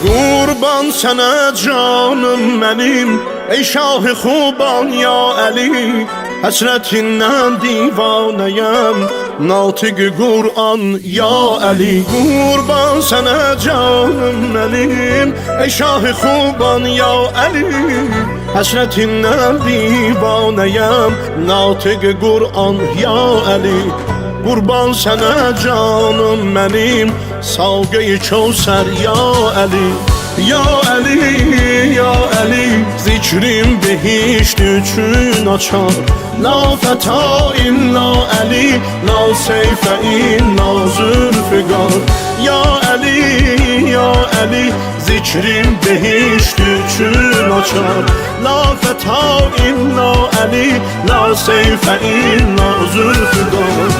قربان سنه canım benim ey şah-ı خوبان یا علی حسرتinden divaneyim ناطق قرآن یا علی قربان سنه canım benim ey şah-ı خوبان یا علی حسرتinden divaneyim ناطق قرآن یا علی قربان سنه canım benim ساقه کوثر یا علی یا علی یا علی ذکریم بهشت üçün açar لا فتا الا علی لا سیف الا ذوالفقار یا علی یا علی ذکریم بهشت üçün açar لا فتا الا علی لا سیف الا ذوالفقار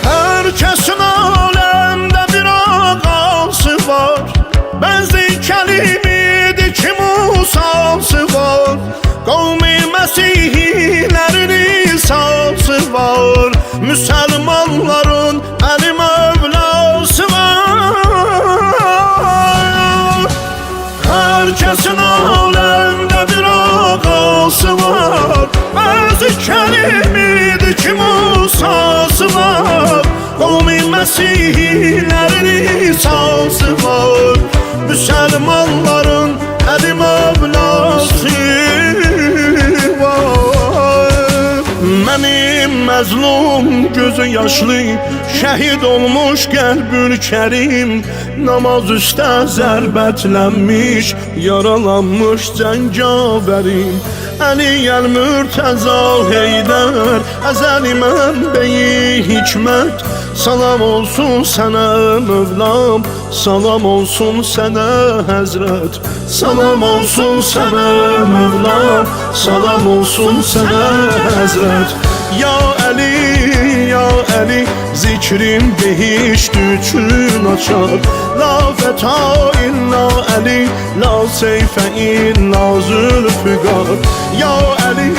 Herkesin alemde bir ağası var Benzi kelimidi ki Musa'sı var Kavmi Mesihlerin İsa'sı var Müslümanların Ali Mevlası var Herkesin alemde bir ağası var Benzi kelimidi ki Musa'sı var Kavmi Mesihlerin İsa'sı var Müslümanların Ali Mevlası var Benim məzlum gözü yaşlı Şəhid olmuş qəlbül kərim Namaz üstə zərbətlənmiş Yaralanmış cəngavərim Əliyyəl Mürtəza Heydər Əzəli mənbəyi hikmət Salam olsun sənə Mövlam Salam olsun sənə Həzrət Salam olsun sənə Mövlam Salam olsun sənə Həzrət Ya Əli, ya Əli Zikrim behişt üçün açar La feta illa Əli La seyfə illa Zülfüqar Ya Əli,